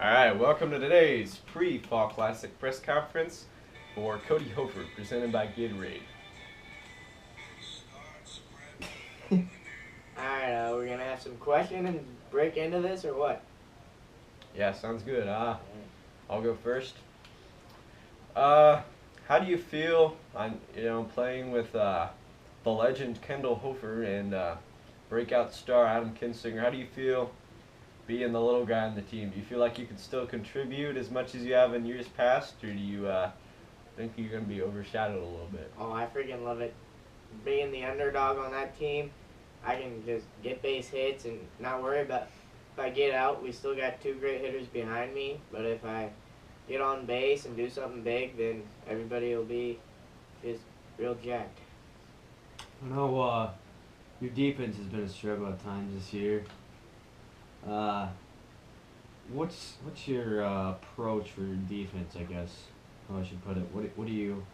Alright, welcome to today's pre-Fall Classic press conference for Kody Hofer, presented by Gatorade. Alright, we're gonna have some questions and break into this, or what? Yeah, sounds good. I'll go first. How do you feel on playing with the legend Kendall Hofer and breakout star Adam Kinsinger? How do you feel being the little guy on the team? Do you feel like you can still contribute as much as you have in years past, or do you think you're going to be overshadowed a little bit? Oh, I freaking love it. Being the underdog on that team, I can just get base hits and not worry about if I get out. We still got two great hitters behind me, but if I get on base and do something big, then everybody will be just real jacked. I know your defense has been a struggle at times this year. What's your approach for your defense, I guess, how I should put it? What are you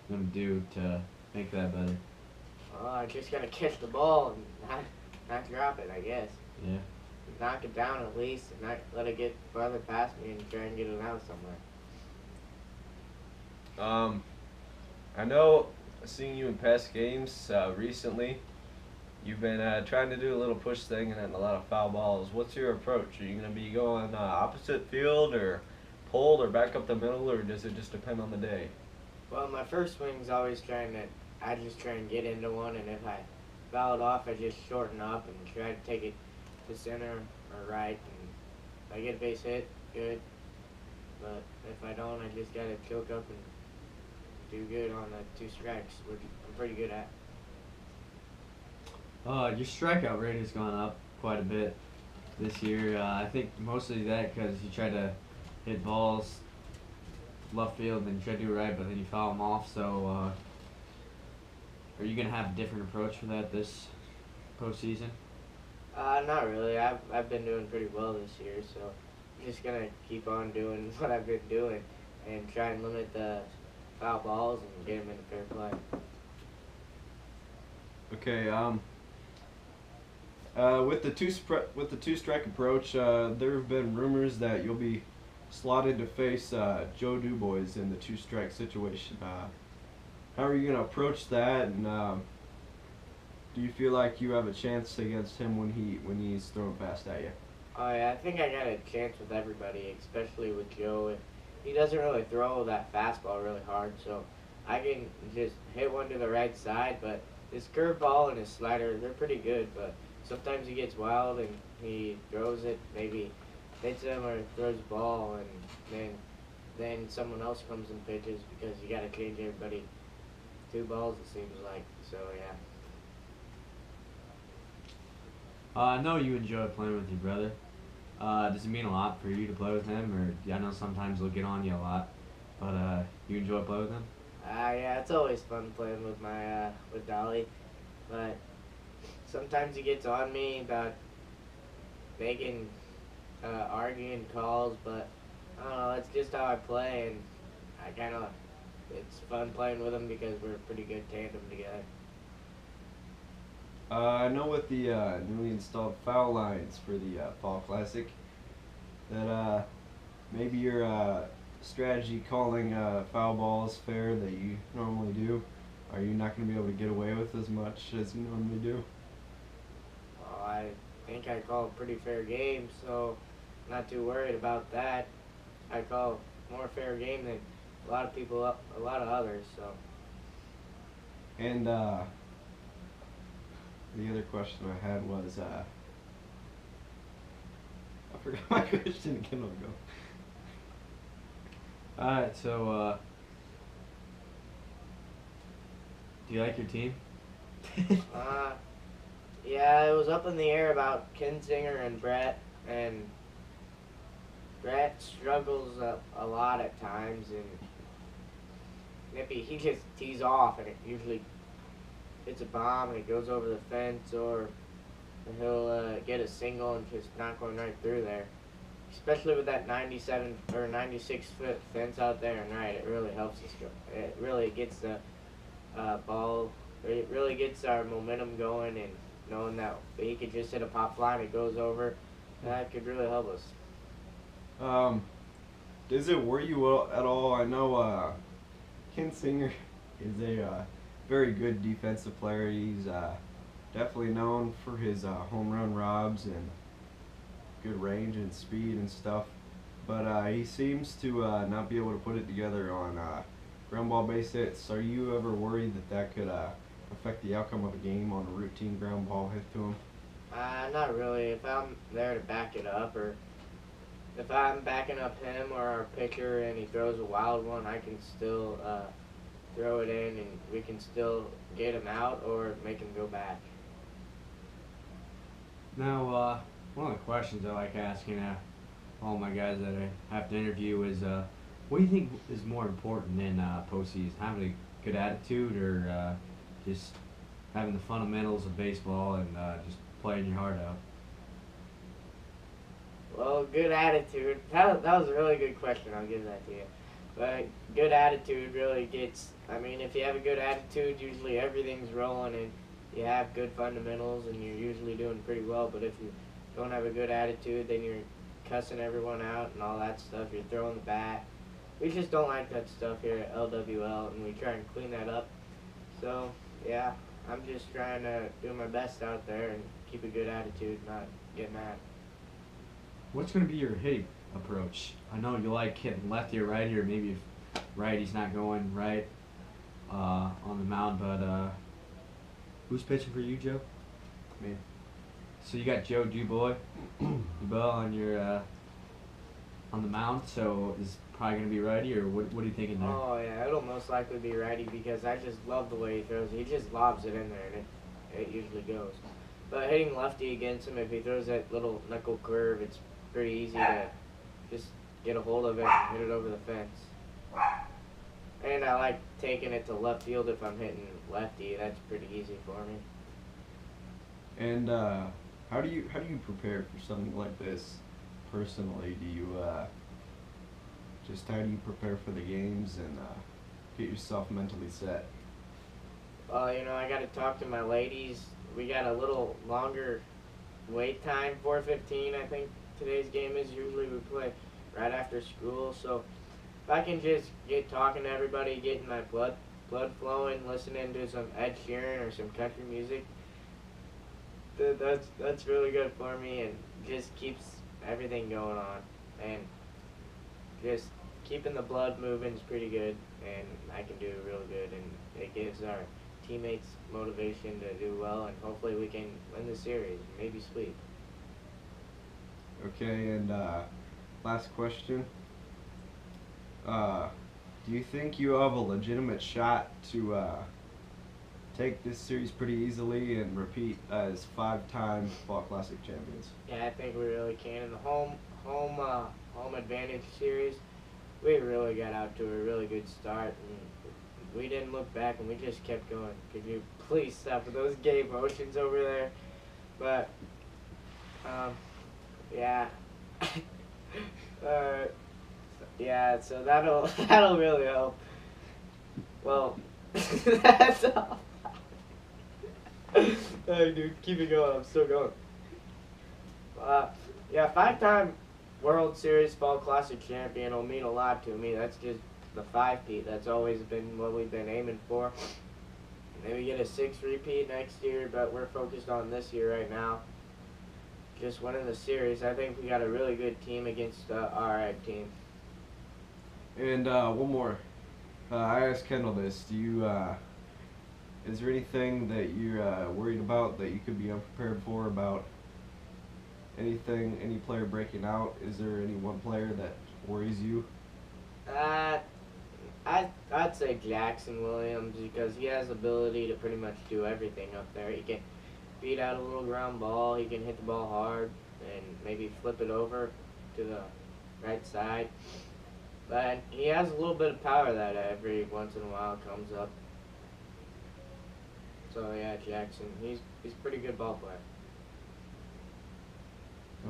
going to do to make that better? I just gotta catch the ball and not drop it, I guess. Yeah. Knock it down at least, and not let it get farther past me and try and get it out somewhere. I know, seeing you in past games recently, you've been trying to do a little push thing and hitting a lot of foul balls. What's your approach? Are you going to be going opposite field or pulled or back up the middle, or does it just depend on the day? Well, my first swing's always I just try and get into one, and if I foul it off, I just shorten up and try to take it to center or right. And if I get a base hit, good. But if I don't, I just gotta choke up and do good on the two strikes, which I'm pretty good at. Your strikeout rate has gone up quite a bit this year. I think mostly that because you try to hit balls left field and then you try to do it right, but then you foul them off. So, are you going to have a different approach for that this postseason? Not really. I've been doing pretty well this year, so I'm just gonna keep on doing what I've been doing and try and limit the foul balls and get them into fair play. Okay. With the two-strike approach, there have been rumors that you'll be slotted to face Joe Dubois in the two-strike situation. How are you going to approach that, and do you feel like you have a chance against him when he's throwing fast at you? Oh yeah, I think I got a chance with everybody, especially with Joe. He doesn't really throw that fastball really hard, so I can just hit one to the right side. But his curveball and his slider, they're pretty good, but sometimes he gets wild and he throws it, maybe hits him or throws the ball, and then someone else comes and pitches because you got to change everybody. Two balls, it seems like. So yeah. I know you enjoy playing with your brother. Does it mean a lot for you to play with him, or I know sometimes he'll get on you a lot, but you enjoy playing with him? Yeah, it's always fun playing with with Dolly, but sometimes he gets on me about making arguing calls, but I don't know, it's just how I play, and it's fun playing with him because we're a pretty good tandem together. I know with the newly installed foul lines for the Fall Classic that maybe your strategy calling foul balls fair that you normally do, are you not going to be able to get away with as much as you normally do? Well, I think I call a pretty fair game, so I'm not too worried about that. I call more fair game than a lot of others, so. And the other question I had was, I forgot my question again. Alright, so do you like your team? Yeah, it was up in the air about Kinsinger and Brett, and Brett struggles a lot at times, and Nippy, he just tees off, and it usually hits a bomb, and it goes over the fence, or he'll get a single and just not going right through there. Especially with that 97 or 96-foot fence out there, and right, it really helps us go. It really gets the ball. It really gets our momentum going, and knowing that he could just hit a pop fly and it goes over, that could really help us. Does it worry you at all? I know Ken Singer is a very good defensive player. He's definitely known for his home run robs and good range and speed and stuff. But he seems to not be able to put it together on ground ball base hits. Are you ever worried that that could affect the outcome of a game on a routine ground ball hit to him? Not really. If I'm there to back it up, or if I'm backing up him or our pitcher and he throws a wild one, I can still throw it in and we can still get him out or make him go back. Now, one of the questions I like asking all my guys that I have to interview is, what do you think is more important in postseason? Having a good attitude, or just having the fundamentals of baseball and just playing your heart out? Well, good attitude. That was a really good question. I'll give that to you. But good attitude really gets. I mean, if you have a good attitude, usually everything's rolling and you have good fundamentals and you're usually doing pretty well. But if you don't have a good attitude, then you're cussing everyone out and all that stuff. You're throwing the bat. We just don't like that stuff here at LWL, and we try and clean that up. So, yeah, I'm just trying to do my best out there and keep a good attitude, not get mad. What's going to be your hitting approach? I know you like hitting lefty or righty, or maybe if righty's not going right on the mound, but who's pitching for you, Joe? Me. So you got Joe Dubois on your on the mound, so is probably going to be righty, or what are you thinking there? Oh, yeah, it'll most likely be righty because I just love the way he throws it. He just lobs it in there, and it usually goes. But hitting lefty against him, if he throws that little knuckle curve, it's pretty easy to just get a hold of it and hit it over the fence. And I like taking it to left field if I'm hitting lefty. That's pretty easy for me. And how do you prepare for something like this personally? Do you how do you prepare for the games and get yourself mentally set? Well, I got to talk to my ladies. We got a little longer wait time, 4:15, I think today's game is. Usually we play right after school, so if I can just get talking to everybody, getting my blood flowing, listening to some Ed Sheeran or some country music, that's really good for me, and just keeps everything going on, and just keeping the blood moving is pretty good, and I can do real good, and it gives our teammates motivation to do well, and hopefully we can win the series, maybe sweep. Okay, and last question. Do you think you have a legitimate shot to take this series pretty easily and repeat as 5-time Fall Classic champions? Yeah, I think we really can. In the home advantage series, we really got out to a really good start, and we didn't look back, and we just kept going. Could you please stop with those gay motions over there? But yeah. Yeah, so that'll really help. Well, that's all. Hey, dude, keep it going. I'm still going. Yeah, 5-time World Series Fall Classic champion will mean a lot to me. That's just the 5-peat. That's always been what we've been aiming for. Maybe get a 6 repeat next year, but we're focused on this year right now. Just winning the series. I think we got a really good team against our ag team. And one more. I asked Kendall this. Do you is there anything that you're worried about that you could be unprepared for about anything, any player breaking out? Is there any one player that worries you? I'd say Jackson Williams, because he has the ability to pretty much do everything up there. He can beat out a little ground ball, he can hit the ball hard, and maybe flip it over to the right side. But he has a little bit of power that every once in a while comes up. So yeah, Jackson, he's a pretty good ball player.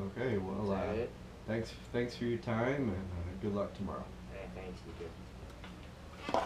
Okay, well, Is that it? thanks for your time, and good luck tomorrow. Hey, thanks, you too.